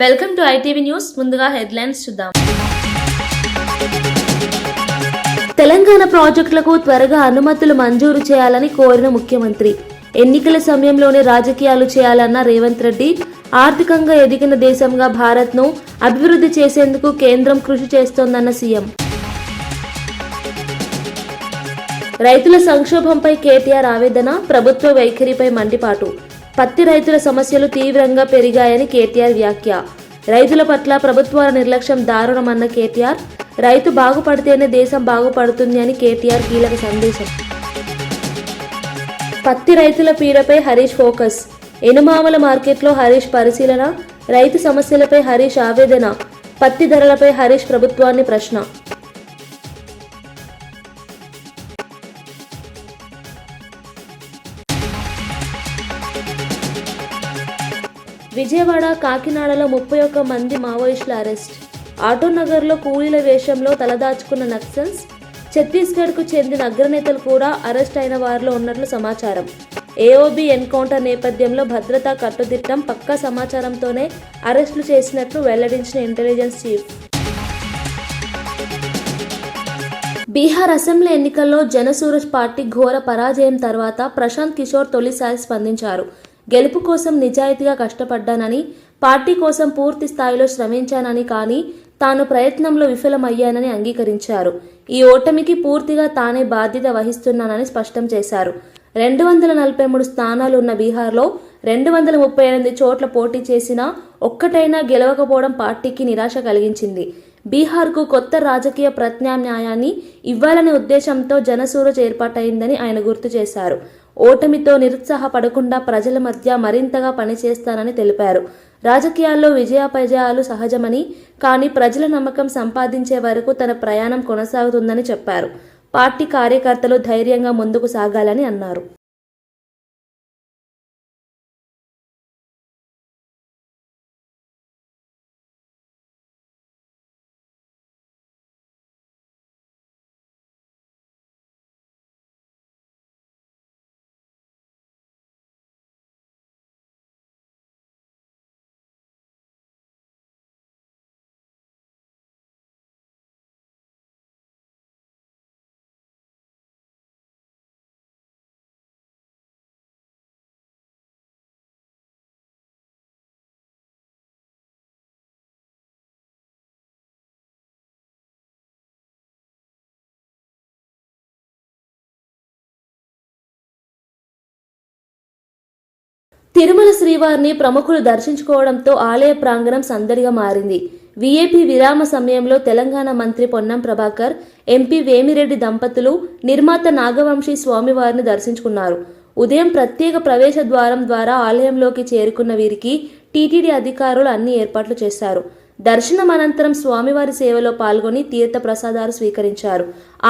Welcome to ITV news. ముందుగా headlines చూద్దాం. తెలంగాణ ప్రాజెక్టులకు త్వరగా అనుమతులు మంజూరు చేయాలని కోరిన ముఖ్యమంత్రి. ఎన్నికల సమయంలోనే రాజకీయాలు చేయాలన్న రేవంత్ రెడ్డి. ఆర్థికంగా ఎదిగిన దేశంగా భారత్ను అభివృద్ధి చేసేందుకు కేంద్రం కృషి చేస్తోందన్న సీఎం. రైతుల సంక్షోభంపై కేటీఆర్ ఆవేదన. ప్రభుత్వ వైఖరిపై మండిపాటు. పత్తి రైతుల సమస్యలు తీవ్రంగా పెరిగాయని కేటీఆర్ వ్యాఖ్య. రైతుల పట్ల ప్రభుత్వాల నిర్లక్ష్యం దారుణమన్న కేటీఆర్. రైతు బాగుపడితేనే దేశం బాగుపడుతుంది అని కేటీఆర్ కీలక సందేశం. పత్తి రైతుల పీడపై హరీష్ ఫోకస్. ఎనుమామల మార్కెట్లో హరీష్ పరిశీలన. రైతు సమస్యలపై హరీష్ ఆవేదన. పత్తి ధరలపై హరీష్ ప్రభుత్వాన్ని ప్రశ్న. విజయవాడ, కాకినాడలో 31 మంది మావోయిస్టుల అరెస్ట్. ఆటోనగర్లో కూలీల వేషంలో తలదాచుకున్న నక్సల్స్. ఛత్తీస్గఢ్కు చెందిన అగ్రనేతలు కూడా అరెస్ట్ అయిన వారిలో ఉన్నట్లు సమాచారం. ఏఓబీ ఎన్కౌంటర్ నేపథ్యంలో భద్రతా కట్టుదిట్టం. పక్కా సమాచారంతోనే అరెస్టులు చేసినట్లు వెల్లడించిన ఇంటెలిజెన్స్ చీఫ్. బీహార్ అసెంబ్లీ ఎన్నికల్లో జనసూరజ్ పార్టీ ఘోర పరాజయం తర్వాత ప్రశాంత్ కిషోర్ తొలిసారి స్పందించారు. గెలుపు కోసం నిజాయితీగా కష్టపడ్డానని, పార్టీ కోసం పూర్తి స్థాయిలో శ్రమించానని, కానీ తాను ప్రయత్నంలో విఫలమయ్యానని అంగీకరించారు. ఈ ఓటమికి పూర్తిగా తానే బాధ్యత వహిస్తున్నానని స్పష్టం చేశారు. 243 స్థానాలు ఉన్న బీహార్లో 238 చోట్ల పోటీ చేసినా ఒక్కటైనా గెలవకపోవడం పార్టీకి నిరాశ కలిగించింది. బీహార్కు కొత్త రాజకీయ ప్రత్యామ్నాయాన్ని ఇవ్వాలనే ఉద్దేశంతో జనసూరజ్ ఏర్పాటైందని ఆయన గుర్తు చేశారు. ఓటమితో నిరుత్సాహపడకుండా ప్రజల మధ్య మరింతగా పనిచేస్తానని తెలిపారు. రాజకీయాల్లో విజయాపజయాలు సహజమని, కానీ ప్రజల నమ్మకం సంపాదించే వరకు తన ప్రయాణం కొనసాగుతుందని చెప్పారు. పార్టీ కార్యకర్తలు ధైర్యంగా ముందుకు సాగాలని అన్నారు. తిరుమల శ్రీవారిని ప్రముఖులు దర్శించుకోవడంతో ఆలయ ప్రాంగణం సందడిగా మారింది. వీఐపీ విరామ సమయంలో తెలంగాణ మంత్రి పొన్నం ప్రభాకర్, ఎంపీ వేమిరెడ్డి దంపతులు నిర్మాత నాగవంశీ స్వామివారిని దర్శించుకున్నారు. ఉదయం ప్రత్యేక ప్రవేశ ద్వారం ద్వారా ఆలయంలోకి చేరుకున్న వీరికి టీటీడీ అధికారులు అన్ని ఏర్పాట్లు చేశారు. దర్శనం అనంతరం స్వామివారి సేవలో పాల్గొని తీర్థ ప్రసాదాలు స్వీకరించారు.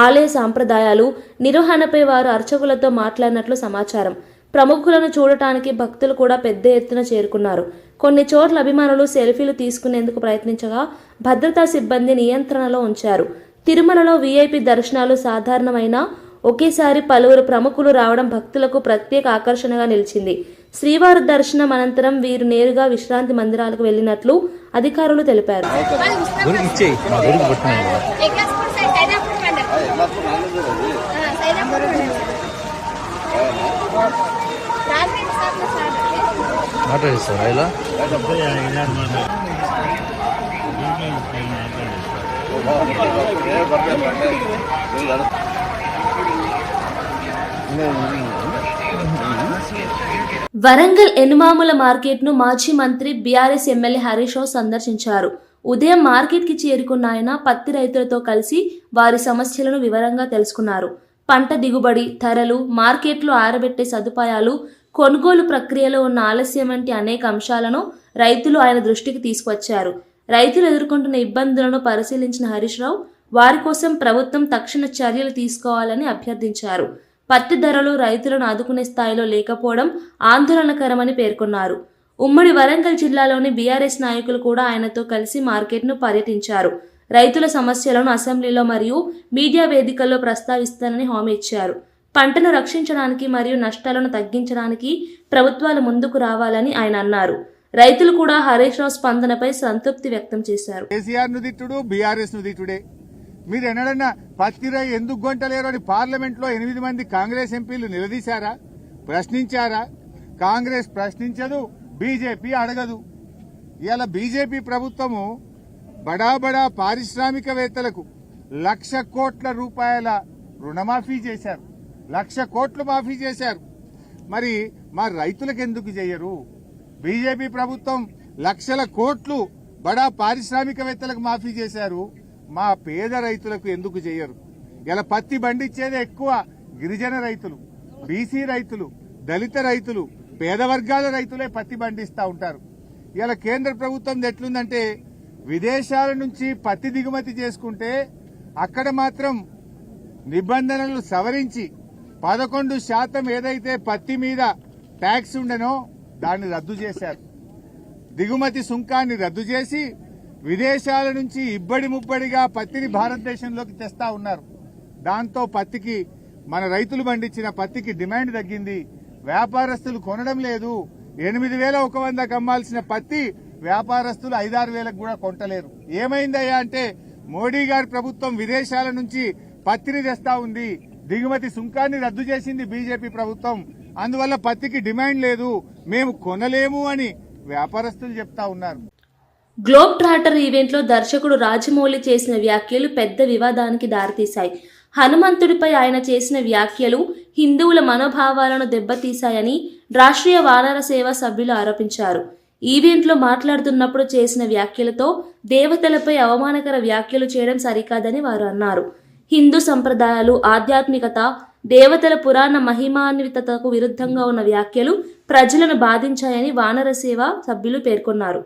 ఆలయ సాంప్రదాయాలు, నిర్వహణపై వారు అర్చకులతో మాట్లాడినట్లు సమాచారం. ప్రముఖులను చూడటానికి భక్తులు కూడా పెద్ద ఎత్తున చేరుకున్నారు. కొన్ని చోట్ల అభిమానులు సెల్ఫీలు తీసుకునేందుకు ప్రయత్నించగా భద్రతా సిబ్బంది నియంత్రణలో ఉంచారు. తిరుమలలో వీఐపీ దర్శనాలు సాధారణమైన ఒకేసారి పలువురు ప్రముఖులు రావడం భక్తులకు ప్రత్యేక ఆకర్షణగా నిలిచింది. శ్రీవారి దర్శనం అనంతరం వీరు నేరుగా విశ్రాంతి మందిరాలకు వెళ్లినట్లు అధికారులు తెలిపారు. వరంగల్ ఎనుమాముల మార్కెట్ను మాజీ మంత్రి బీఆర్ఎస్ ఎమ్మెల్యే హరీష్ రావు సందర్శించారు. ఉదయం మార్కెట్కి చేరుకున్న ఆయన పత్తి రైతులతో కలిసి వారి సమస్యలను వివరంగా తెలుసుకున్నారు. పంట దిగుబడి, ధరలు, మార్కెట్లో ఆరబెట్టే సదుపాయాలు, కొనుగోలు ప్రక్రియలో ఉన్న ఆలస్యం వంటి అనేక అంశాలను రైతులు ఆయన దృష్టికి తీసుకువచ్చారు. రైతులు ఎదుర్కొంటున్న ఇబ్బందులను పరిశీలించిన హరీష్ రావు వారి కోసం ప్రభుత్వం తక్షణ చర్యలు తీసుకోవాలని అభ్యర్థించారు. పత్తి ధరలు రైతులను ఆదుకునే స్థాయిలో లేకపోవడం ఆందోళనకరమని పేర్కొన్నారు. ఉమ్మడి వరంగల్ జిల్లాలోని బీఆర్ఎస్ నాయకులు కూడా ఆయనతో కలిసి మార్కెట్ను పర్యటించారు. రైతుల సమస్యలను అసెంబ్లీలో మరియు మీడియా వేదికల్లో ప్రస్తావిస్తానని హామీ ఇచ్చారు. పంటను రక్షించడానికి మరియు నష్టాలను తగ్గించడానికి ప్రభుత్వాలు ముందుకు రావాలని ఆయన అన్నారు. రైతులు కూడా హరీష్ రావు స్పందనపై సంతృప్తి వ్యక్తం చేశారు. కేసీఆర్ ను తిట్టుడు, బీఆర్ఎస్ ను తిట్టుడే. మీరు ఎన్నడన్నా పత్తిరై ఎందుకు గొంటలేరు అని పార్లమెంట్ లో 8 మంది కాంగ్రెస్ ఎంపీలు నిలదీశారా, ప్రశ్నించారా? కాంగ్రెస్ ప్రశ్నించదు, బీజేపీ అడగదు. ఇవాళ బీజేపీ ప్రభుత్వము బడా బడా పారిశ్రామికవేత్తలకు 1,00,000 కోట్ల రూపాయల రుణమాఫీ చేశారు, 1,00,000 కోట్లు మాఫీ చేశారు. మరి మా రైతులకు ఎందుకు చేయరు? బీజేపీ ప్రభుత్వం 1,00,000 కోట్లు బడా పారిశ్రామికవేత్తలకు మాఫీ చేశారు, మా పేద రైతులకు ఎందుకు చేయరు? ఇలా పత్తి పండించేది ఎక్కువ గిరిజన రైతులు, బీసీ రైతులు, దళిత రైతులు, పేద వర్గాల రైతులే పత్తి పండిస్తూ ఉంటారు. ఇలా కేంద్ర ప్రభుత్వం ఎట్లుందంటే విదేశాల నుంచి పత్తి దిగుమతి చేసుకుంటే అక్కడ మాత్రం నిబంధనలు సవరించి 11% ఏదైతే పత్తి మీద ట్యాక్స్ ఉండనో దాన్ని రద్దు చేశారు. దిగుమతి సుంకాన్ని రద్దు చేసి విదేశాల నుంచి ఇబ్బడి ముబ్బడిగా పత్తిని భారతదేశంలోకి తెస్తా ఉన్నారు. దాంతో పత్తికి, మన రైతులు పండించిన పత్తికి డిమాండ్ తగ్గింది. వ్యాపారస్తులు కొనడం లేదు. 8,100కు అమ్మాల్సిన పత్తి వ్యాపారస్తులు 5,000-6,000కు కూడా కొంటలేరు. ఏమైందయ్యా అంటే మోడీ గారి ప్రభుత్వం విదేశాల నుంచి పత్తిని తెస్తా ఉంది, దిగుమతి సుంకాన్ని రద్దు చేసింది బీజేపీ ప్రభుత్వం. అందువల్ల పత్తికి డిమాండ్ లేదు, మేము కొనలేము అని వ్యాపారస్తులు చెప్తా ఉన్నారు. గ్లోబ్ ట్రాటర్ ఈవెంట్లో దర్శకుడు రాజమౌళి చేసిన వ్యాఖ్యలు పెద్ద వివాదానికి దారితీశాయి. హనుమంతుడిపై ఆయన చేసిన వ్యాఖ్యలు హిందువుల మనోభావాలను దెబ్బతీశాయని రాష్ట్రీయ వానర సేవ సభ్యులు ఆరోపించారు. ఈవెంట్లో మాట్లాడుతున్నప్పుడు చేసిన వ్యాఖ్యలతో దేవతలపై అవమానకర వ్యాఖ్యలు చేయడం సరికాదని వారు అన్నారు. హిందూ సంప్రదాయాలు, ఆధ్యాత్మికత, దేవతల పురాణ మహిమాన్వితతకు విరుద్ధంగా ఉన్న వ్యాఖ్యలు ప్రజలను బాధించాయని వానర సేవ సభ్యులు పేర్కొన్నారు.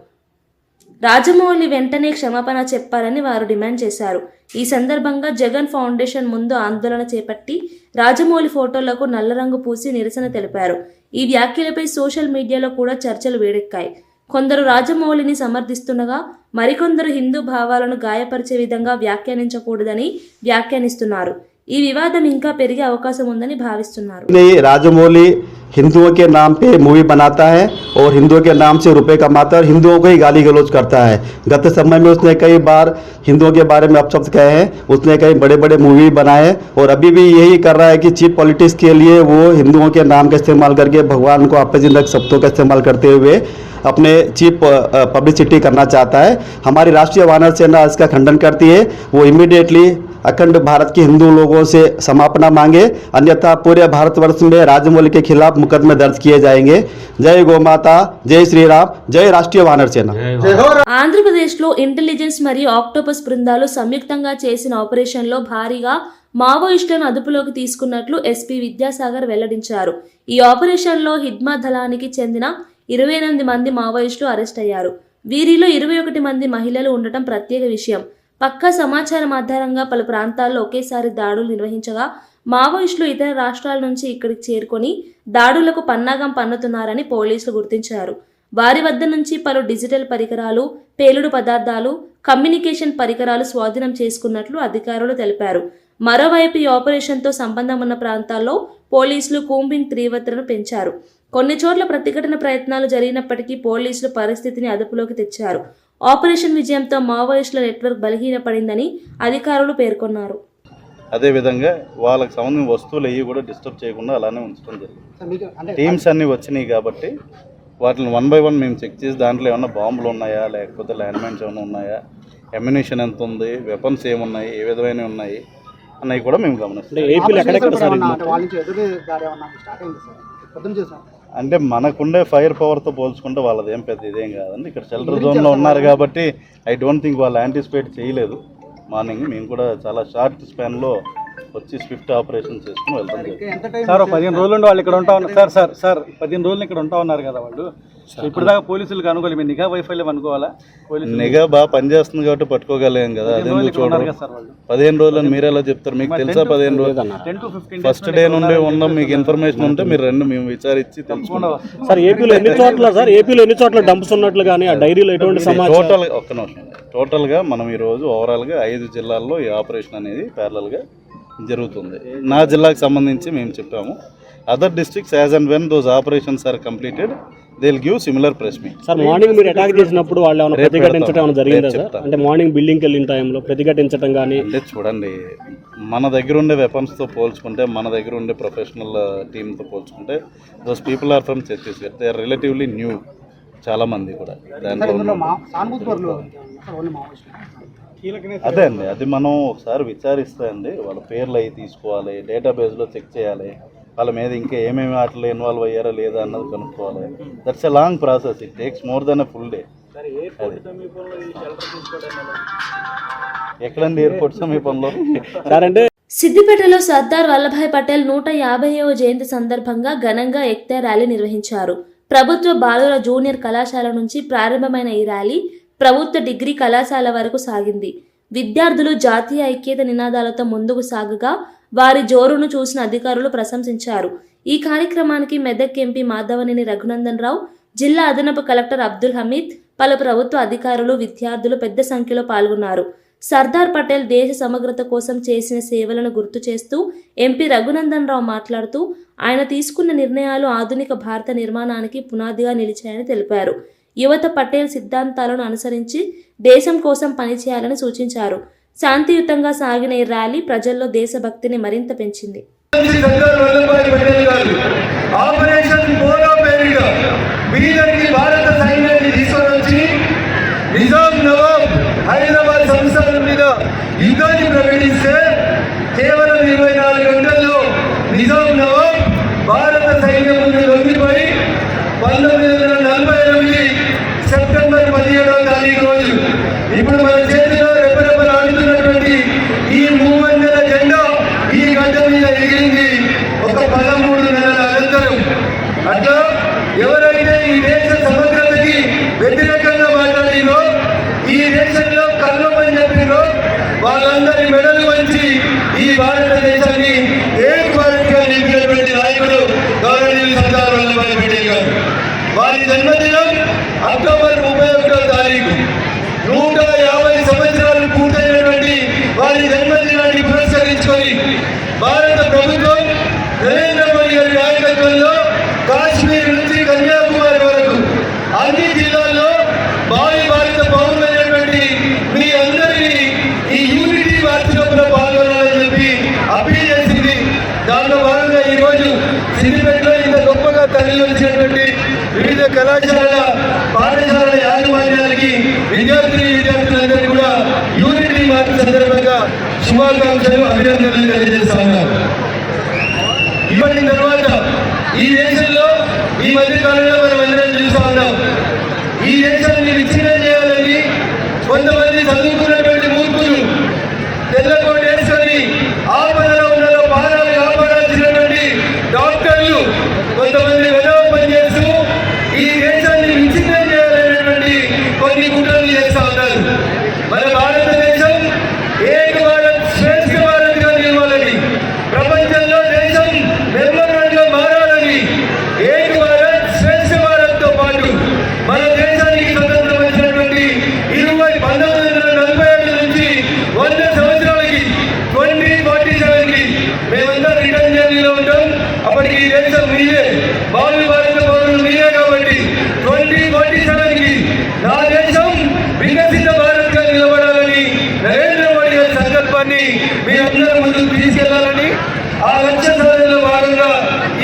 రాజమౌళి వెంటనే క్షమాపణ చెప్పాలని వారు డిమాండ్ చేశారు. ఈ సందర్భంగా జగన్ ఫౌండేషన్ ముందు ఆందోళన చేపట్టి రాజమౌళి ఫోటోలకు నల్ల రంగు పూసి నిరసన తెలిపారు. ఈ వ్యాఖ్యలపై సోషల్ మీడియాలో కూడా చర్చలు వేడెక్కాయి. కొందరు రాజమౌళిని సమర్థిస్తుండగా మరికొందరు హిందూ భావాలను గాయపరిచే విధంగా వ్యాఖ్యానించకూడదని వ్యాఖ్యానిస్తున్నారు. ఈ వివాదం ఇంకా పెరిగే అవకాశం ఉందని భావిస్తున్నారు. రాజమౌళి हिंदुओं के नाम पे मूवी बनाता है और हिंदुओं के नाम से रुपए कमाता है और हिंदुओं को ही गाली गलौज करता है। गत समय में उसने कई बार हिंदुओं के बारे में अपशब्द कहे हैं, उसने कई बड़े बड़े मूवी बनाए और अभी भी यही कर रहा है कि चीप पॉलिटिक्स के लिए वो हिंदुओं के नाम का इस्तेमाल करके भगवान को अपजनक शब्दों का इस्तेमाल करते हुए अपने चीप पब्लिसिटी करना चाहता है। हमारी राष्ट्रीय वानर सेना इसका खंडन करती है। वो इमीडिएटली अखंड भारत के हिंदू लोगों से क्षमापना मांगे, अन्यथा पूरे भारतवर्ष में राजमौली के खिलाफ मुकदमे दर्ज किए जाएंगे। जय गौ माता, जय श्री राम, जय राष्ट्रीय वानर सेना। ఆంధ్రప్రదేశ్లో ఇంటెలిజెన్స్ మరియు ఆక్టోపస్ బృందాలు సంయుక్తంగా చేసిన ఆపరేషన్లో భారీగా మావోయిస్టులను అదుపులోకి తీసుకున్నట్లు ఎస్పీ విద్యాసాగర్ వెల్లడించారు. ఈ ఆపరేషన్లో హిడ్మా దళానికి చెందిన 28 మంది మావోయిస్టులు అరెస్ట్ అయ్యారు. వీరిలో 21 మంది మహిళలు ఉండటం ప్రత్యేక విషయం. పక్కా సమాచారం ఆధారంగా పలు ప్రాంతాల్లో ఒకేసారి దాడులు నిర్వహించగా మావోయిస్టులు ఇతర రాష్ట్రాల నుంచి ఇక్కడికి చేరుకొని దాడులకు పన్నాగం పన్నుతున్నారని పోలీసులు గుర్తించారు. వారి వద్ద నుంచి పలు డిజిటల్ పరికరాలు, పేలుడు పదార్థాలు, కమ్యూనికేషన్ పరికరాలు స్వాధీనం చేసుకున్నట్లు అధికారులు తెలిపారు. మరోవైపు ఈ ఆపరేషన్తో సంబంధం ఉన్న ప్రాంతాల్లో పోలీసులు కూంబింగ్ తీవ్రతను పెంచారు. కొన్ని చోట్ల ప్రతిఘటన ప్రయత్నాలు జరిగినప్పటికీ పోలీసులు పరిస్థితిని అదుపులోకి తెచ్చారు. ఆపరేషన్ విజయంతో మావోయిస్టుల నెట్వర్క్ బలహీనపడిందని అధికారులు పేర్కొన్నారు. అదేవిధంగా వాళ్ళకి సంబంధించిన వస్తువులు అవి కూడా డిస్టర్బ్ చేయకుండా అలానే ఉంచడం జరిగింది. టీమ్స్ అన్నీ వచ్చినాయి కాబట్టి వాటిని 1 by 1 మేము చెక్ చేసి దాంట్లో ఏమన్నా బాంబులు ఉన్నాయా, లేకపోతే ల్యాండ్ మైన్స్ ఏమైనా ఉన్నాయా, ఎమ్యునిషన్ ఎంత ఉంది, వెపన్స్ ఏమున్నాయి, ఏ విధమైన ఉన్నాయి అన్నవి కూడా మేము గమనిస్తాం. అంటే మనకుండే ఫైర్ పవర్తో పోల్చుకుంటే వాళ్ళది ఏం పెద్ద ఇదేం కాదండి. ఇక్కడ షెల్టర్ జోన్లో ఉన్నారు కాబట్టి ఐ డోంట్ థింక్ వాళ్ళు యాంటిసిపేట్ చేయలేదు. మార్నింగ్ మేము కూడా చాలా షార్ట్ స్పాన్లో వచ్చి స్విఫ్ట్ ఆపరేషన్ చేసుకుని వెళ్తాం. సార్ 15 రోజుల నుండి వాళ్ళు ఇక్కడ ఉంటా ఉన్నారు. సార్ 15 రోజులు ఇక్కడ ఉంటా ఉన్నారు కదా వాళ్ళు. ఇప్పుడు దాకా పోలీసులకు అనుకోవాలి, మీరు నిఘా వైఫల్యం అనుకోవాలా? నిఘా బాగా పనిచేస్తుంది కాబట్టి పట్టుకోగలేం కదా. అదే చూడాలి. 15 రోజులు మీరు ఎలా చెప్తారు? మీకు తెలుసా 15 రోజులు ఫస్ట్ డే నుండి ఉన్నాం. మీకు ఇన్ఫర్మేషన్ ఉంటే మీరు రండి, మేము విచారించి తెలుసుకుంటాం. సార్ ఏపీలో ఎన్ని చోట్ల డంప్స్ ఉన్నట్లు కానీ ఆ డైరీలో ఎటువంటి టోటల్ ఒక్క నిమిషం. టోటల్గా మనం ఈరోజు ఓవరాల్గా 5 జిల్లాల్లో ఈ ఆపరేషన్ అనేది ప్యారలల్గా జరుగుతుంది. నా జిల్లాకు సంబంధించి మేము చెప్పాము. Other districts as and when those operations are completed they will give similar press meet. Sir morning మీరు అటాక్ చేసినప్పుడు వాళ్ళు ఏమైనా రేపు ప్రతిఘటించడం ఏమైనా జరిగిందా రేపు సార్? చెప్తాను. అంటే మార్నింగ్ బిల్డింగ్కి వెళ్ళిన టైంలో ప్రతిఘటించడం కానీ అంటే చూడండి, మన దగ్గర ఉండే వెపన్స్తో పోల్చుకుంటే, మన దగ్గర ఉండే ప్రొఫెషనల్ టీమ్తో పోల్చుకుంటే, those people are from Chhattisgarh, they are relatively new, చాలామంది కూడా. దాంట్లో అదే అండి, అది మనం ఒకసారి విచారిస్తే అండి, వాళ్ళ పేర్లు అవి తీసుకోవాలి, డేటాబేస్లో చెక్ చేయాలి, వాళ్ళ మీద ఇంకా ఏమేమి వాటిలో ఇన్వాల్వ్ అయ్యారా లేదా అన్నది కనుక్కోవాలి. That's a long process, it takes more than a full day. అది ఎక్కడండి ఎయిర్పోర్ట్ సమీపంలో? సార్ అంటే సిద్దిపేటలో సర్దార్ వల్లభాయ్ పటేల్ 150వ జయంతి సందర్భంగా ఘనంగా ఎక్తే ర్యాలీ నిర్వహించారు. ప్రభుత్వ బాలుర జూనియర్ కళాశాల నుంచి ప్రారంభమైన ఈ ర్యాలీ ప్రభుత్వ డిగ్రీ కళాశాల వరకు సాగింది. విద్యార్థులు జాతీయ ఐక్యత నినాదాలతో ముందుకు సాగగా వారి జోరును చూసిన అధికారులు ప్రశంసించారు. ఈ కార్యక్రమానికి మెదక్ ఎంపీ మాధవనేని రఘునందన్ రావు, జిల్లా అదనపు కలెక్టర్ అబ్దుల్ హమీద్, పలు ప్రభుత్వ అధికారులు, విద్యార్థులు పెద్ద సంఖ్యలో పాల్గొన్నారు. సర్దార్ పటేల్ దేశ సమగ్రత కోసం చేసిన సేవలను గుర్తు చేస్తూ ఎంపీ రఘునందన్ రావు మాట్లాడుతూ ఆయన తీసుకున్న నిర్ణయాలు ఆధునిక భారత నిర్మాణానికి పునాదిగా నిలిచాయని తెలిపారు. యువత పటేల్ సిద్ధాంతాలను అనుసరించి దేశం కోసం పనిచేయాలని సూచించారు. శాంతియుతంగా సాగిన ఈ ర్యాలీ ప్రజల్లో దేశభక్తిని మరింత పెంచింది. సర్దార్ వల్లభాయ్ పటేల్ గారు ఆపరేషన్ పోలో పేరిట బీదర్కి భారత సైన్యాన్ని తీసుకొచ్చి నిజాం నవాబ్ హైదరాబాద్ సంస్థానం మీద యుద్ధాన్ని ప్రకటిస్తే కేవలం 24 గంటల్లో నిజాం నవాబ్ భారత సైన్యం ముందు లొంగిపోయి 1948 సెప్టెంబర్ 17వ తారీఖు రోజు ఇప్పుడు మన చేతిలో రెపరెపలాడుతున్నటువంటి ఈ 300 జెండా ఈ గడ్డ మీద ఎగిరింది ఒక 13 నెలల అనంతరం. అట్లా ఎవరైతే ఈ దేశ సమగ్రతకి వ్యతిరేకంగా మాట్లాడినో, ఈ దేశంలో కర్మని చెప్పినో, వాళ్ళందరి మెడలు వంచి ఈ భారతదేశాన్ని ఏక్ భారత్గా నిలిపినటువంటి నాయకుడు గౌరవనీయులు సర్దార్ వల్లభాయ్ పటేల్ గారు. వారి జన్మదినం అక్టోబర్ 31వ తారీఖు. 150 సంవత్సరాలు పూర్తయినటువంటి వారి జన్మదినాన్ని పురస్కరించుకొని భారత ప్రభుత్వం నరేంద్ర మోడీ గారి నాయకత్వంలో కాశ్మీర్ నుంచి కన్యాకుమారి వరకు అన్ని జిల్లాల్లో భావి భారత పౌరులైనటువంటి మీ అందరినీ ఈ యూనిటీ వార్షికంలో పాల్గొనాలని చెప్పి అప్పీల్ చేసింది. దాంట్లో భాగంగా ఈరోజు సిద్దిపేటలో ఇంత గొప్పగా తరలివచ్చినటువంటి వివిధ కళాశాలల పాఠశాలల యాజమాన్యానికి విద్యార్థులందరికీ కూడా యూనిటీ మార్చ్ సందర్భంగా శుభాకాంక్షలు, అభినందనలు తెలియజేస్తా ఉన్నారు. ఇప్పటి తర్వాత ఈ దేశంలో ఈ మధ్య కాలంలో మనం అందరం చూస్తా ఉన్నాం, ఈ దేశాన్ని విచ్ఛిన్నం చేయాలని కొంతమంది చదువుకున్నటువంటి మూర్ఖులు తెల్లకోట వేసుకొని ఆపదలో ఉన్న ప్రాణాలు కాపాడాల్సినటువంటి డాక్టర్లు కొంతమంది వెలవ పనిచేస్తూ ఈ దేశాన్ని విచ్ఛిన్నం చేయాలనేటువంటి కొన్ని కుట్రలు చేస్తా ఉన్నారు. మన భారతదేశం ఏక భారత్ శ్రేష్ఠ భారత్గా నిలవాలని, ప్రపంచంలో దేశం నెంబర్ 1గా మారాలని, ఏక భారత్ శ్రేష్ఠ భారత్తో పాటు మన దేశానికి స్వతంత్రం వచ్చినటువంటి 1947 నుంచి 100 సంవత్సరాలకి 2047కి మేమంతా రిటర్న్ జర్నీలో ఉంటాం. అప్పటికి ఈ దేశం మీరే, భావి భారత పౌరులు మీరే. కాబట్టి 2047కి నా దేశం వికసిత భారత్గా నిలబడాలని నరేంద్ర మోడీ గారి సంకల్పాన్ని మీరందరూ ముందుకు తీసుకెళ్లాలని, ఆ లక్ష్య సాధనలో భాగంగా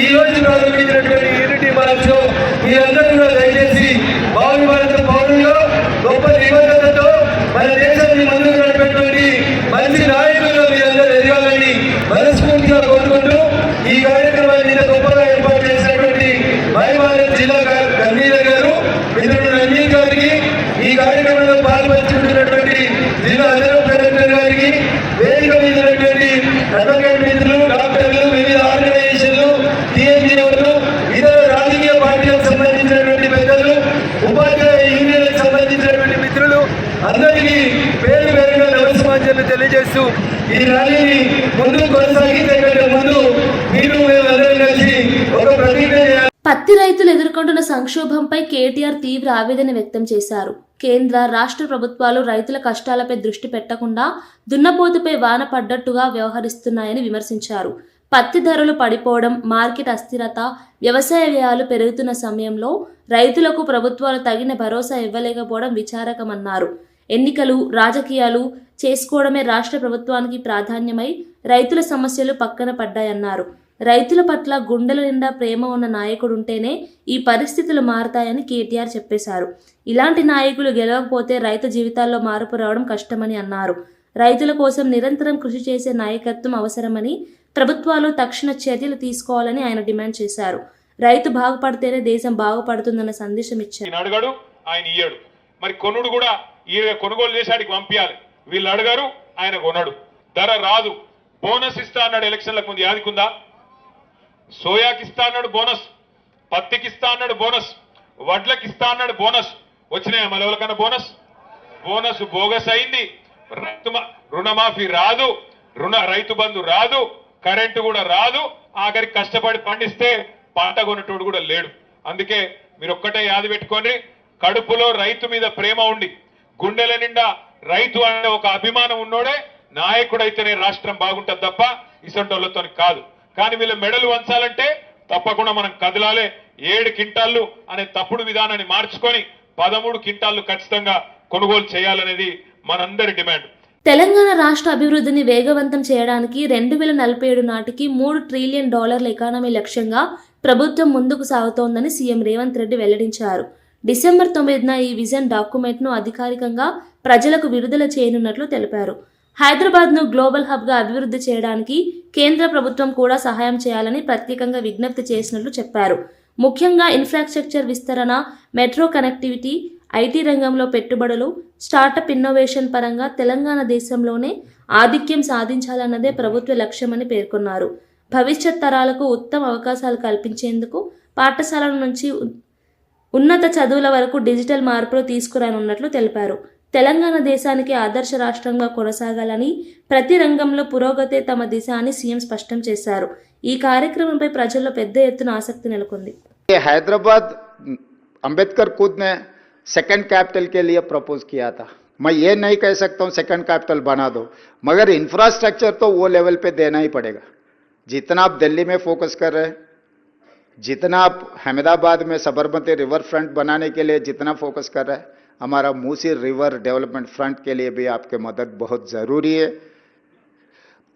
ఈ రోజు ప్రారంభించినటువంటి యూనిటీ మార్చ్లో మీరందరూ కూడా దయచేసి భావి భారత పౌరులుగా గొప్ప నిబద్ధతతో మన దేశాన్ని ముందుకు నడిపేటువంటి మంచి నాయకులుగా మీరందరూ ఎదగాలని మనస్ఫూర్తిగా కోరుకుంటూ ఈ కార్యక్రమాన్ని ఇంత గొప్పగా ఏర్పాటు చేసినటువంటి మహిళాబాద్ జిల్లా కన్వీనర్ గారు మిత్రుడు రంజీత్ గారికి, ఈ కార్యక్రమంలో పాల్పంచుకుంటున్నటువంటి జిల్లా అదనపు కలెక్టర్ గారికి, వేదిక మీద ఉన్నటువంటి అడ్వకేట్ మిత్రులు, డాక్టర్లు, వివిధ ఆర్గనైజేషన్లు, టీఎన్జీఓలు, ఇతర రాజకీయ పార్టీలకు సంబంధించినటువంటి పెద్దలు, ఉపాధ్యాయ యూనియన్లకు సంబంధించినటువంటి మిత్రులు అందరికీ పేరు పేరుగా నమస్కారాలు తెలియజేస్తూ ఈ ర్యాలీని ముందు కొనసాగించే కంటే ముందు మీరు మేమందరం కలిసి ఒక ప్రతిజ్ఞ చేయాలి. పత్తి రైతులు ఎదుర్కొంటున్న సంక్షోభంపై కేటీఆర్ తీవ్ర ఆవేదన వ్యక్తం చేశారు. కేంద్ర, రాష్ట్ర ప్రభుత్వాలు రైతుల కష్టాలపై దృష్టి పెట్టకుండా దున్నపోతుపై వాన పడ్డట్టుగా వ్యవహరిస్తున్నాయని విమర్శించారు. పత్తి ధరలు పడిపోవడం, మార్కెట్ అస్థిరత, వ్యవసాయ వ్యయాలు పెరుగుతున్న సమయంలో రైతులకు ప్రభుత్వాలు తగిన భరోసా ఇవ్వలేకపోవడం విచారకమన్నారు. ఎన్నికలు, రాజకీయాలు చేసుకోవడమే రాష్ట్ర ప్రభుత్వానికి ప్రాధాన్యమై రైతుల సమస్యలు పక్కన పడ్డాయన్నారు. రైతుల పట్ల గుండెల నిండా ప్రేమ ఉన్న నాయకుడుంటేనే ఈ పరిస్థితులు మారతాయని కేటీఆర్ చెప్పేశారు. ఇలాంటి నాయకులు గెలవకపోతే రైతు జీవితాల్లో మార్పు రావడం కష్టమని అన్నారు. రైతుల కోసం నిరంతరం కృషి చేసే నాయకత్వం అవసరమని, ప్రభుత్వాలు తక్షణ చర్యలు తీసుకోవాలని ఆయన డిమాండ్ చేశారు. రైతు బాగుపడితేనే దేశం బాగుపడుతుందన్న సందేశం ఇచ్చారు. అడగడు, ఆయన ఇయ్యడు. మరి కొనుడు కూడా ఈయన కొనుగోలు చేసాడికి పంపించాలి. వీళ్ళు అడగారు, ఆయన కొనడు. ధర రాదు. బోనస్ ఇస్తా అన్నాడు ఎలక్షన్లకు ముందు, యాదికుందా? సోయాకి ఇస్తా అన్నాడు బోనస్, పత్తికి ఇస్తా అన్నాడు బోనస్, వడ్లకి ఇస్తా అన్నాడు బోనస్. వచ్చినాయా మన ఎవరికన్నా బోనస్? బోనస్ బోగస్ అయింది. రుణమాఫీ రాదు, రైతు బంధు రాదు, కరెంటు కూడా రాదు. ఆఖరికి కష్టపడి పండిస్తే పంట కొనేటోడు కూడా లేడు. అందుకే మీరు ఒక్కటే యాది పెట్టుకొని, కడుపులో రైతు మీద ప్రేమ ఉండి, గుండెల నిండా రైతు అనే ఒక అభిమానం ఉన్నోడే నాయకుడైతేనే రాష్ట్రం బాగుంటుంది తప్ప ఇసంటోళ్లతో కాదు. కానీ వీళ్ళ మెడలు వంచాలంటే తప్పకుండా మనం కదలాలే. 7 క్వింటాళ్ళు అనే తప్పుడు విధానాన్ని మార్చుకొని 13 క్వింటాళ్ళు ఖచ్చితంగా కొనుగోలు చేయాలనేది మనందరి డిమాండ్. తెలంగాణ రాష్ట్ర అభివృద్ధిని వేగవంతం చేయడానికి 2047 నాటికి $3 ట్రిలియన్ ఎకానమీ లక్ష్యంగా ప్రభుత్వం ముందుకు సాగుతోందని సీఎం రేవంత్ రెడ్డి వెల్లడించారు. డిసెంబర్ 9న ఈ విజన్ డాక్యుమెంట్ను అధికారికంగా ప్రజలకు విడుదల చేయనున్నట్లు తెలిపారు. హైదరాబాద్ను గ్లోబల్ హబ్గా అభివృద్ధి చేయడానికి కేంద్ర ప్రభుత్వం కూడా సహాయం చేయాలని ప్రత్యేకంగా విజ్ఞప్తి చేసినట్లు చెప్పారు. ముఖ్యంగా ఇన్ఫ్రాస్ట్రక్చర్ విస్తరణ, మెట్రో కనెక్టివిటీ, ఐటీ రంగంలో పెట్టుబడులు, స్టార్టప్ ఇన్నోవేషన్ పరంగా తెలంగాణ దేశంలోనే ఆధిక్యం సాధించాలన్నదే ప్రభుత్వ లక్ష్యమని పేర్కొన్నారు. భవిష్యత్ తరాలకు ఉత్తమ అవకాశాలు కల్పించేందుకు పాఠశాలల నుంచి ఉన్నత చదువుల వరకు డిజిటల్ మార్పులు తీసుకురానున్నట్లు తెలిపారు. తెలంగాణ దేశానికి ఆదర్శ రాష్ట్రంగా కొనసాగాలని, ప్రతి రంగంలో పురోగతే తమ దిశ అని సీఎం స్పష్టం చేశారు. ఈ కార్యక్రమంపై ప్రజల్లో పెద్ద ఎత్తున ఆసక్తి నెలకొంది. हैदराबाद अंबेडकर खुद ने सेकंड कैपिटल के लिए प्रपोज किया था. मैं ये नहीं कह सकता हूँ सेकंड कैपिटल बना दो, मगर इंफ्रास्ट्रक्चर तो वो लेवल पे देना ही पड़ेगा. जितना आप दिल्ली में फोकस कर रहे हैं, जितना आप अहमदाबाद में सबरमती रिवर फ्रंट बनाने के लिए जितना फोकस कर रहे हैं, हमारा मूसी रिवर डेवलपमेंट फ्रंट के लिए भी आपके मदद बहुत ज़रूरी है.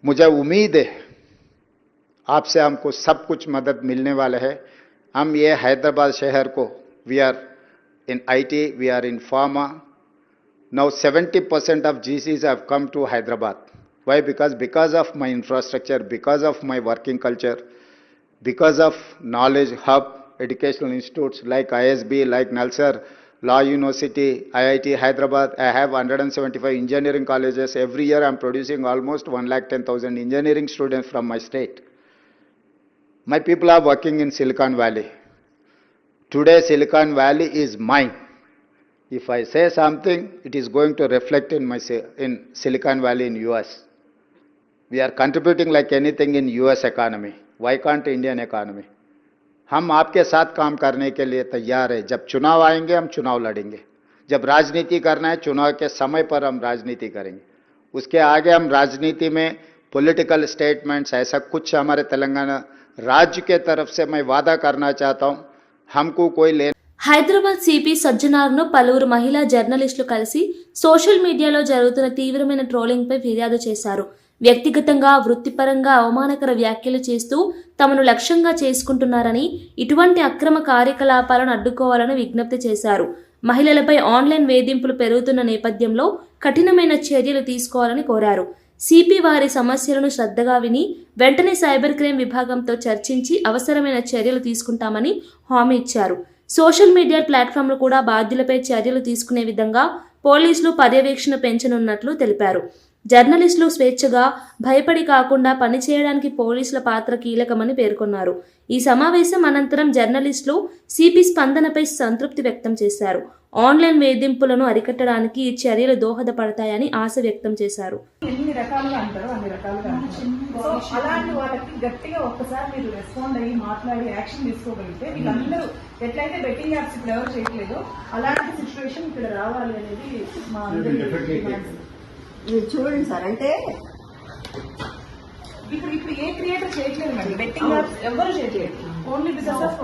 मुझे उम्मीद है आपसे हमको सब कुछ मदद मिलने वाला है. हम ये हैदराबाद शहर को, we are in IT, we are in pharma. Now 70% of GCs have come to Hyderabad. Why? Because of my infrastructure, because of my working culture, because of knowledge hub, educational institutes like ISB, like Nalsar, Law University, IIT Hyderabad. I have 175 engineering colleges. Every year I am producing almost 110,000 engineering students from my state. My people are working in Silicon Valley. Today Silicon Valley is mine. If I say something, it is going to reflect in Silicon Valley in US. We are contributing like anything in US economy. Why can't Indian economy? हम आपके साथ काम करने के लिए तैयार है. जब चुनाव आएंगे हम चुनाव लड़ेंगे. जब राजनीति करना है, चुनाव के समय पर हम राजनीति करेंगे. उसके आगे हम राजनीति में पॉलिटिकल स्टेटमेंट्स ऐसा कुछ हमारे तेलंगाना राज्य के तरफ से मैं वादा करना चाहता हूं. हमको कोई ले హైదరాబాద్ సిపి సజ్జనార్ను పలువురు మహిళా జర్నలిస్టులు కలిసి సోషల్ మీడియాలో జరుగుతున్న తీవ్రమైన ట్రోలింగ్పై ఫిర్యాదు చేశారు. వ్యక్తిగతంగా, వృత్తిపరంగా అవమానకర వ్యాఖ్యలు చేస్తూ తమను లక్ష్యంగా చేసుకుంటున్నారని, ఇటువంటి అక్రమ కార్యకలాపాలను అడ్డుకోవాలని విజ్ఞప్తి చేశారు. మహిళలపై ఆన్లైన్ వేధింపులు పెరుగుతున్న నేపథ్యంలో కఠినమైన చర్యలు తీసుకోవాలని కోరారు. సిపి వారి సమస్యలను శ్రద్ధగా విని వెంటనే సైబర్ క్రైమ్ విభాగంతో చర్చించి అవసరమైన చర్యలు తీసుకుంటామని హామీ ఇచ్చారు. సోషల్ మీడియా ప్లాట్ఫామ్లు కూడా బాధ్యులపై చర్యలు తీసుకునే విధంగా పోలీసులు పర్యవేక్షణ పెంచనున్నట్లు తెలిపారు. జర్నలిస్టులు స్వేచ్ఛగా, భయపడి కాకుండా పనిచేయడానికి పోలీసుల పాత్ర కీలకమని పేర్కొన్నారు. ఈ సమావేశం అనంతరం జర్నలిస్టులు సిపి స్పందనపై సంతృప్తి వ్యక్తం చేశారు. ఆన్లైన్ వేధింపులను అరికట్టడానికి ఈ చర్యలు దోహదపడతాయని ఆశ వ్యక్తం చేశారు. ఎన్ని రకాలుగా అంటారో అన్ని రకాలుగా సో అలాంటి వాళ్ళకి గట్టిగా ఒక్కసారి మీరు రెస్పాండ్ అయ్యి మాట్లాడి యాక్షన్ తీసుకోగలిగితే వీళ్ళందరూ ఎట్లయితే బెట్టింగ్ యాప్స్ ఇప్పుడు ఎవరు చేయట్లేదో అలాంటి సిచ్యువేషన్ ఇక్కడ రావాలి అనేది మా అందరి. మీరు చూడండి సార్, అంటే ఇప్పుడు ఏ క్రియేటర్ చేయట్లేదు మేడం, బెట్టింగ్ యాప్స్ ఎవరు చేయట్లేదు. ఓన్లీ బికాస్ ఆఫ్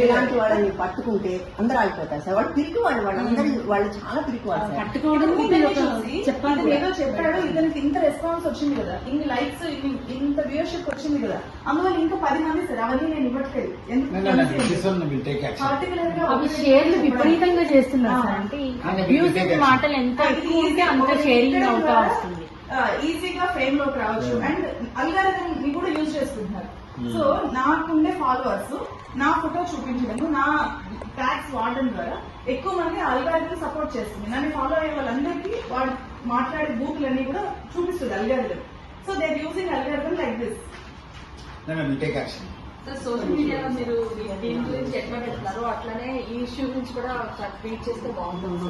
ఇలాంటి వాళ్ళని పట్టుకుంటే అందరూ ఆగిపోతారు సార్. వాళ్ళు పిరికి వాళ్ళందరూ వాళ్ళు చాలా పిరికి వాళ్ళు సార్. పట్టుకోవడం చెప్పాలి ఏదో చెప్పాడు, ఇతనికి ఇంత రెస్పాన్స్ వచ్చింది కదా, ఇన్ని లైక్స్ ఇంత వ్యూయర్షిప్ వచ్చింది కదా, అందువల్ల ఇంకా 10 మంది సార్ అవన్నీ నేను ఇవ్వట్లేదు. పర్టికులర్ గా షేర్లు విపరీతంగా చేస్తున్నారు సార్. అంటే మ్యూజిక్ మాటలు ఎంత ఎక్కువ ఉంటే అంత షేరింగ్ అవుతా వస్తుంది. ఈజీగా ఫేమ్ లోకి రావచ్చు. అండ్ అల్గారిథం ని కూడా యూజ్ చేసుకుంటున్నారు. సో నాకుండే ఫాలోవర్స్ నా ఫోటో చూపించడం, నా ట్యాగ్స్ వాడడం ద్వారా ఎక్కువ మంది అల్గారిథం సపోర్ట్ చేస్తుంది. నన్ను ఫాలో అయ్యే వాళ్ళందరికీ వాడు మాట్లాడే బూతులన్నీ కూడా చూపిస్తుంది algorithm. So they are using algorithm like this. Social మీడియాలో మీరు దీని గురించి ఎట్లా పెడతారో అట్లానే ఈ ఇష్యూ గురించి కూడా ట్వీట్ చేస్తే బాగుంటుంది.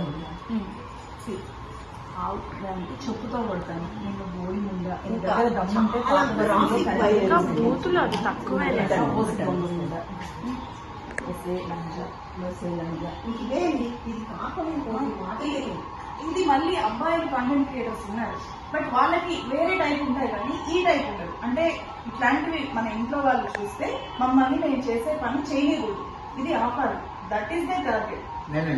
చెప్పుతో కొడతాను, నేను బోడి ముందా బూతులు అది తక్కువే. ఇది మళ్ళీ అబ్బాయిలు కంటెంట్ క్రియేటర్స్ ఉన్నారు, బట్ వాళ్ళకి వేరే టైప్ ఉంటాయి కానీ ఈ టైప్ ఉండదు. అంటే ఇట్లాంటివి మన ఇంట్లో వాళ్ళు చూస్తే మమ్మల్ని మేము చేసే పని చేయకూడదు, ఇది ఆపాలి. That is they target. అంటే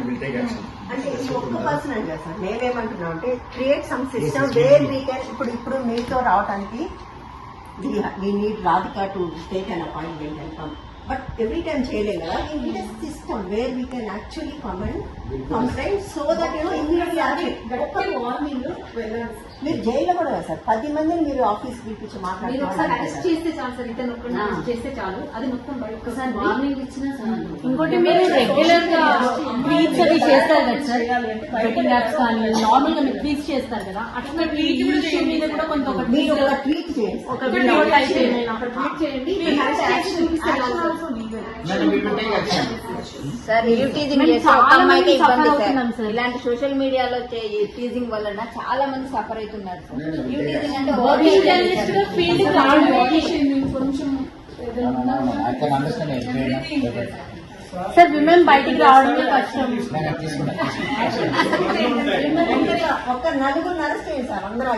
ఇది ఒక్క పర్సన్ అని సార్. మేమేమంటున్నాం అంటే create some system where we can. ఇప్పుడు మీతో రావడానికి we need Radhika to take an appointment and come. But every time చేయలేం కదా. We need a system where we can actually complaint so that immediately warning. మీరు జైల్లో కూడా sir 10 మందిని మీరు ఆఫీస్ పిలిపించి ఇంకోటి మీరు రెగ్యులర్ గా ట్వీట్స్ అవి చేస్తారు కదా సార్, బెట్టింగ్ యాప్స్ కానీ నార్మల్ గా మీరు ట్వీట్స్ చేస్తారు కదా, అట్లా ట్వీట్ మీద కూడా కొంత ఒక ట్వీట్ చేయండి, ఒక వీడియో టైప్ ఏమైనా ఒక ట్వీట్ చేయండి. సార్ టీజింగ్ చేస్తే ఒక అమ్మాయికి ఇబ్బంది సార్. ఇలాంటి సోషల్ మీడియాలో టీజింగ్ వలన చాలా మంది సఫర్ అవుతున్నారు సార్. టీజింగ్ అంటే సార్ విమెన్ బయటికి రావడమే కష్టం. ఒక నలుగురు నడుస్తే సార్ అందరూ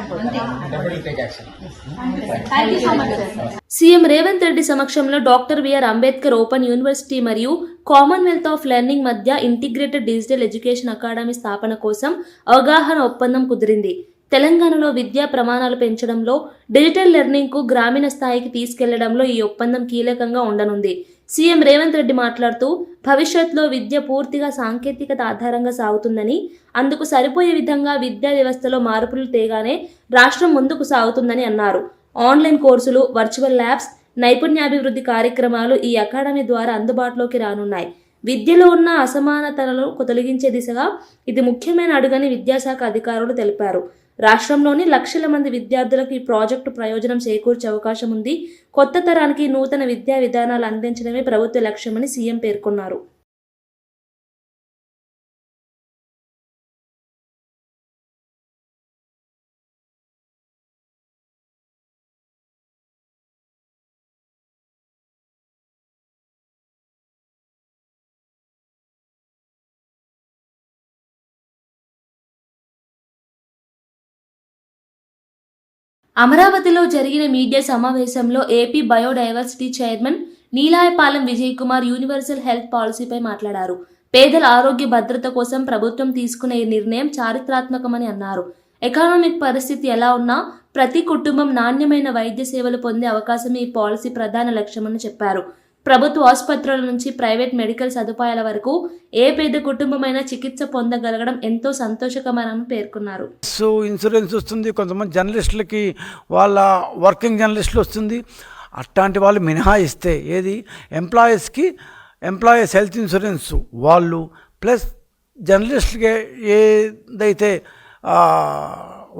సీఎం రేవంత్ రెడ్డి సమక్షంలో doctor BR Ambedkar open university మరియు కామన్వెల్త్ ఆఫ్ లెర్నింగ్ మధ్య ఇంటిగ్రేటెడ్ డిజిటల్ ఎడ్యుకేషన్ అకాడమీ స్థాపన కోసం అవగాహన ఒప్పందం కుదిరింది. తెలంగాణలో విద్యా ప్రమాణాలు పెంచడంలో, డిజిటల్ లెర్నింగ్కు గ్రామీణ స్థాయికి తీసుకెళ్లడంలో ఈ ఒప్పందం కీలకంగా ఉండనుంది. సీఎం రేవంత్ రెడ్డి మాట్లాడుతూ భవిష్యత్తులో విద్య పూర్తిగా సాంకేతికత ఆధారంగా సాగుతుందని, అందుకు సరిపోయే విధంగా విద్యా వ్యవస్థలో మార్పులు తేగానే రాష్ట్రం ముందుకు సాగుతుందని అన్నారు. ఆన్లైన్ కోర్సులు, వర్చువల్ ల్యాబ్స్, నైపుణ్యాభివృద్ధి కార్యక్రమాలు ఈ అకాడమీ ద్వారా అందుబాటులోకి రానున్నాయి. విద్యలో ఉన్న అసమానతలను తొలగించే దిశగా ఇది ముఖ్యమైన అడుగని విద్యాశాఖ అధికారులు తెలిపారు. రాష్ట్రంలోని లక్షల మంది విద్యార్థులకు ఈ ప్రాజెక్టు ప్రయోజనం చేకూర్చే అవకాశం ఉంది. కొత్త తరానికి నూతన విద్యా విధానాలు అందించడమే ప్రభుత్వ లక్ష్యమని సీఎం పేర్కొన్నారు. అమరావతిలో జరిగిన మీడియా సమావేశంలో AP biodiversity chairman Neelayapalem Vijay Kumar universal health పాలసీపై మాట్లాడారు. పేదల ఆరోగ్య భద్రత కోసం ప్రభుత్వం తీసుకునే ఈ నిర్ణయం చారిత్రాత్మకమని అన్నారు. ఎకనామిక్ పరిస్థితి ఎలా ఉన్నా ప్రతి కుటుంబం నాణ్యమైన వైద్య సేవలు పొందే అవకాశం ఈ పాలసీ ప్రధాన లక్ష్యమని చెప్పారు. ప్రభుత్వ ఆసుపత్రుల నుంచి ప్రైవేట్ మెడికల్ సదుపాయాల వరకు ఏ పేద కుటుంబమైనా చికిత్స పొందగలగడం ఎంతో సంతోషకరమని పేర్కొన్నారు. ఇన్సూరెన్స్ వస్తుంది, కొంతమంది జర్నలిస్టులకి వాళ్ళ వర్కింగ్ జర్నలిస్టులు వస్తుంది. అట్లాంటి వాళ్ళు మినహాయిస్తే ఏది ఎంప్లాయీస్ హెల్త్ ఇన్సూరెన్స్ వాళ్ళు ప్లస్ జర్నలిస్టులకి ఏదైతే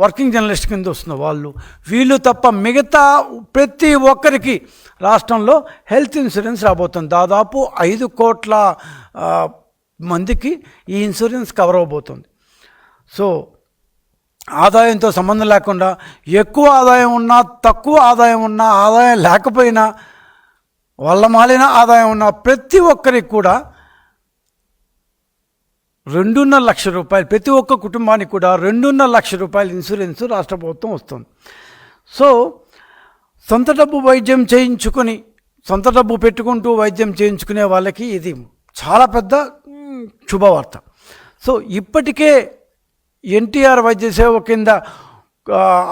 వర్కింగ్ జర్నలిస్ట్ కింద వస్తుందో వీళ్ళు తప్ప మిగతా ప్రతి ఒక్కరికి రాష్ట్రంలో హెల్త్ ఇన్సూరెన్స్ రాబోతుంది. దాదాపు 5 కోట్ల మందికి ఈ ఇన్సూరెన్స్ కవర్ అవబోతుంది. సో ఆదాయంతో సంబంధం లేకుండా ఎక్కువ ఆదాయం ఉన్నా, తక్కువ ఆదాయం ఉన్నా, ఆదాయం లేకపోయినా, వాళ్ళ మాలిన ఆదాయం ఉన్న ప్రతి ఒక్కరికి కూడా 2.5 లక్షల రూపాయలు, ప్రతి ఒక్క కుటుంబానికి కూడా 2.5 లక్షల రూపాయల ఇన్సూరెన్స్ రాష్ట్ర ప్రభుత్వం వస్తుంది. సో సొంత డబ్బు వైద్యం చేయించుకొని సొంత డబ్బు పెట్టుకుంటూ వైద్యం చేయించుకునే వాళ్ళకి ఇది చాలా పెద్ద శుభవార్త. సో ఇప్పటికే ఎన్టీఆర్ వైద్య సేవ కింద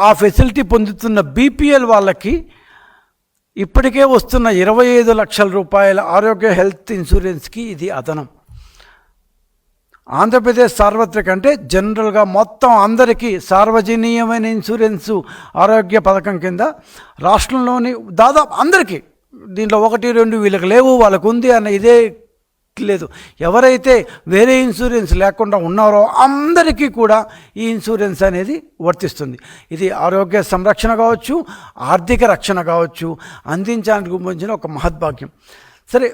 ఆ ఫెసిలిటీ పొందుతున్న బీపీఎల్ వాళ్ళకి ఇప్పటికే వస్తున్న 25 లక్షల రూపాయల ఆరోగ్య హెల్త్ ఇన్సూరెన్స్కి ఇది అదనం. ఆంధ్రప్రదేశ్ సార్వత్రిక అంటే జనరల్గా మొత్తం అందరికీ సార్వజనీయమైన ఇన్సూరెన్సు ఆరోగ్య పథకం కింద రాష్ట్రంలోని దాదాపు అందరికీ, దీంట్లో 1-2 వీళ్ళకి లేవు వాళ్ళకు ఉంది అన్న ఇదే లేదు, ఎవరైతే వేరే ఇన్సూరెన్స్ లేకుండా ఉన్నారో అందరికీ కూడా ఈ ఇన్సూరెన్స్ అనేది వర్తిస్తుంది. ఇది ఆరోగ్య సంరక్షణ కావచ్చు, ఆర్థిక రక్షణ కావచ్చు, అందించడానికి గురించిన ఒక మహద్భాగ్యం. సరే,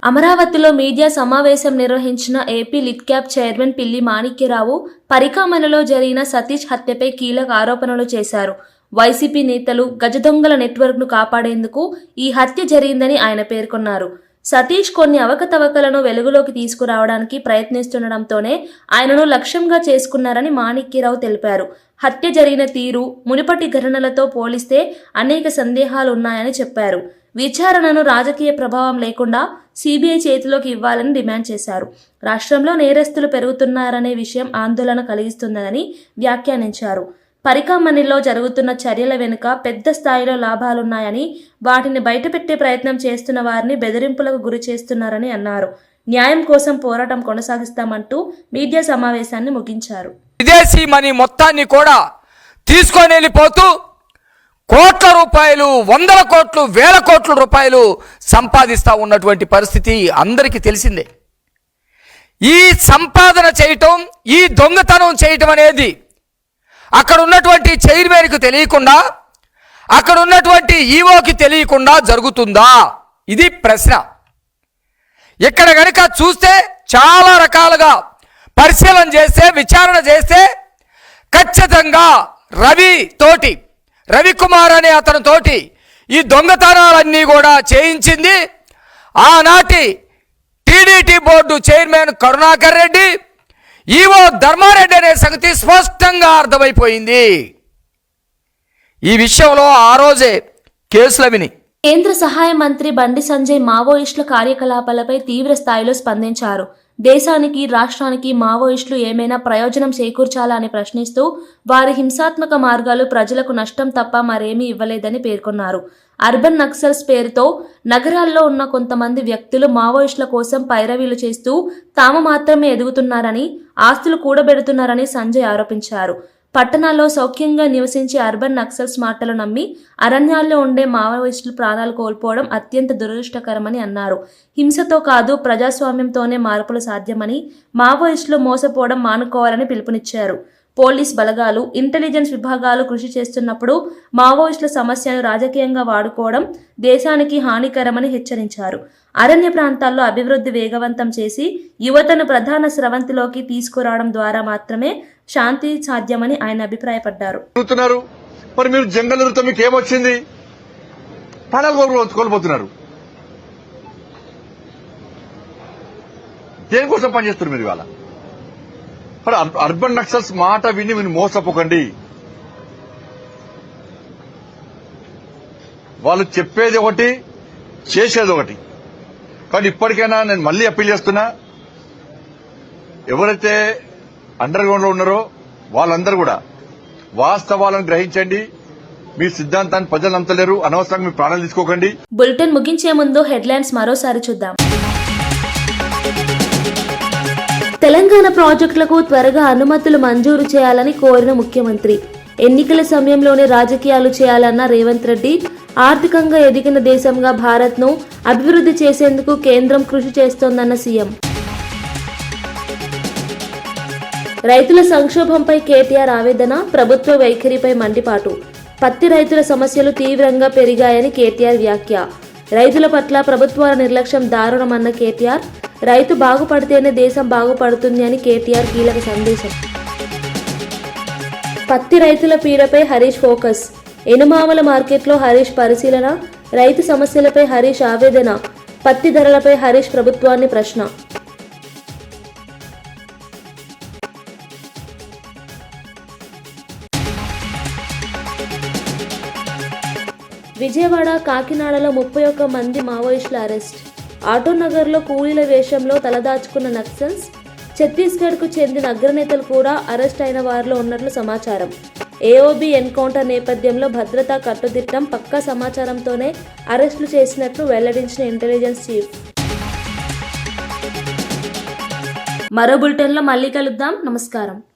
అమరావతిలో మీడియా సమావేశం నిర్వహించిన ఏపీ లిట్ క్యాప్ చైర్మన్ పిల్లి మాణిక్యరావు పరికామనలో జరిగిన సతీష్ హత్యపై కీలక ఆరోపణలు చేశారు. వైసీపీ నేతలు గజదొంగల నెట్వర్క్ను కాపాడేందుకు ఈ హత్య జరిగిందని ఆయన పేర్కొన్నారు. సతీష్ కొన్ని అవకతవకలను వెలుగులోకి తీసుకురావడానికి ప్రయత్నిస్తుండటంతోనే ఆయనను లక్ష్యంగా చేసుకున్నారని మాణిక్యరావు తెలిపారు. హత్య జరిగిన తీరు మునుపటి ఘటనలతో పోలిస్తే అనేక సందేహాలు ఉన్నాయని చెప్పారు. విచారణను రాజకీయ ప్రభావం లేకుండా సిబిఐ చేతిలోకి ఇవ్వాలని డిమాండ్ చేశారు. రాష్ట్రంలో నేరస్తులు పెరుగుతున్నారనే విషయం ఆందోళన కలిగిస్తున్నదని వ్యాఖ్యానించారు. పరికామణిలో జరుగుతున్న చర్యల వెనుక పెద్ద స్థాయిలో లాభాలున్నాయని, వాటిని బయటపెట్టే ప్రయత్నం చేస్తున్న వారిని బెదిరింపులకు గురి చేస్తున్నారని అన్నారు. న్యాయం కోసం పోరాటం కొనసాగిస్తామంటూ మీడియా సమావేశాన్ని ముగించారు. విదేశీ మనీ మొత్తాన్ని కూడా తీసుకొని వెళ్ళిపోతూ కోట్ల రూపాయలు, 100 కోట్లు, 1000 కోట్ల రూపాయలు సంపాదిస్తూ ఉన్నటువంటి పరిస్థితి అందరికీ తెలిసిందే. ఈ సంపాదన చేయటం, ఈ దొంగతనం చేయటం అనేది అక్కడ ఉన్నటువంటి చైర్మన్కి తెలియకుండా, అక్కడ ఉన్నటువంటి ఈవోకి తెలియకుండా జరుగుతుందా? ఇది ప్రశ్న. ఇక్కడ కనుక చూస్తే చాలా రకాలుగా పరిశీలన చేస్తే, విచారణ చేస్తే ఖచ్చితంగా రవికుమార్ అనే అతనితోటి ఈ దొంగతనాలన్నీ కూడా చేయించింది ఆనాటి TTD board chairman Karunakar Reddy, EO Dharma Reddy అనే సంగతి స్పష్టంగా అర్థమైపోయింది. ఈ విషయంలో ఆ రోజే కేసులు విని కేంద్ర సహాయ మంత్రి బండి సంజయ్ మావోయిస్టుల కార్యకలాపాలపై తీవ్ర స్థాయిలో స్పందించారు. దేశానికి, రాష్ట్రానికి మావోయిస్టులు ఏమైనా ప్రయోజనం చేకూర్చాలా అని ప్రశ్నిస్తూ వారి హింసాత్మక మార్గాలు ప్రజలకు నష్టం తప్ప మరేమీ ఇవ్వలేదని పేర్కొన్నారు. అర్బన్ నక్సల్స్ పేరుతో నగరాల్లో ఉన్న కొంతమంది వ్యక్తులు మావోయిస్టుల కోసం పైరవీలు చేస్తూ తాము మాత్రమే ఎదుగుతున్నారని, ఆస్తులు కూడబెడుతున్నారని సంజయ్ ఆరోపించారు. పట్టణాల్లో సౌఖ్యంగా నివసించే అర్బన్ నక్సల్స్ మాటలు నమ్మి అరణ్యాల్లో ఉండే మావోయిస్టులు ప్రాణాలు కోల్పోవడం అత్యంత దురదృష్టకరమని అన్నారు. హింసతో కాదు, ప్రజాస్వామ్యంతోనే మార్పులు సాధ్యమని, మావోయిస్టులు మోసపోవడం మానుకోవాలని పిలుపునిచ్చారు. పోలీస్ బలగాలు, ఇంటెలిజెన్స్ విభాగాలు కృషి చేస్తున్నప్పుడు మావోయిస్టుల సమస్యను రాజకీయంగా వాడుకోవడం దేశానికి హానికరమని హెచ్చరించారు. అరణ్య ప్రాంతాల్లో అభివృద్ధి వేగవంతం చేసి యువతను ప్రధాన స్రవంతిలోకి తీసుకురావడం ద్వారా మాత్రమే శాంతి సాధ్యమని ఆయన అభిప్రాయపడ్డారు. మరి మీరు జంగల్ వృత్తం మీకు ఏమొచ్చింది? ప్రాణాలు కోల్పోతున్నారు. దేనికోసం పనిచేస్తున్నారు మీరు ఇవాళ? మరి అర్బన్ నక్సల్స్ మాట విని మీరు మోసపోకండి. వాళ్ళు చెప్పేది ఒకటి, చేసేది ఒకటి. కానీ ఇప్పటికైనా నేను మళ్లీ అప్పీల్ చేస్తున్నా, ఎవరైతే అండర్ గ్రౌండ్ లో ఉన్నారో వాళ్ళందరూ కూడా వాస్తవాలను గ్రహించండి. మీ సిద్ధాంతాన్ని ప్రజలు నమ్మలేరు, అనవసరంగా మీ ప్రాణాలు తీసుకోకండి. బులెటిన్ ముగించే ముందు హెడ్లైన్స్ మరోసారి చూద్దాం. తెలంగాణ ప్రాజెక్టులకు త్వరగా అనుమతులు మంజూరు చేయాలని కోరిన ముఖ్యమంత్రి. ఎన్నికల సమయంలోనే రాజకీయాలు చేయాలన్న రేవంత్ రెడ్డి. ఆర్థికంగా ఎదిగిన దేశంగా భారత్ను అభివృద్ధి చేసేందుకు కేంద్రం కృషి చేస్తోందన్న సీఎం. రైతుల సంక్షోభంపై కేటీఆర్ ఆవేదన, ప్రభుత్వ వైఖరిపై మండిపాటు. పత్తి రైతుల సమస్యలు తీవ్రంగా పెరిగాయని కేటీఆర్ వ్యాఖ్య. రైతుల పట్ల ప్రభుత్వాల నిర్లక్ష్యం దారుణమన్న కేటీఆర్. రైతు బాగుపడితేనే దేశం బాగుపడుతుంది అని కేటీఆర్ కీలక సందేశం. పత్తి రైతుల పీడపై హరీష్ ఫోకస్. ఎనుమామల మార్కెట్లో హరీష్ పరిశీలన. రైతు సమస్యలపై హరీష్ ఆవేదన. పత్తి ధరలపై హరీష్ ప్రభుత్వాన్ని ప్రశ్న. విజయవాడ, కాకినాడలో 31 మంది మావోయిస్టుల అరెస్ట్. ఆటోనగర్లో కూలీల వేషంలో తలదాచుకున్న నక్సల్స్. ఛత్తీస్గఢ్కు చెందిన అగ్రనేతలు కూడా అరెస్ట్ అయిన వారిలో ఉన్నట్లు సమాచారం. ఏఓబీ ఎన్కౌంటర్ నేపథ్యంలో భద్రతా కట్టుదిట్టం, పక్కా సమాచారంతోనే అరెస్టులు చేసినట్లు వెల్లడించిన ఇంటెలిజెన్స్ చీఫ్. మరో బులెటిన్లో మళ్ళీ కలుద్దాం. నమస్కారం.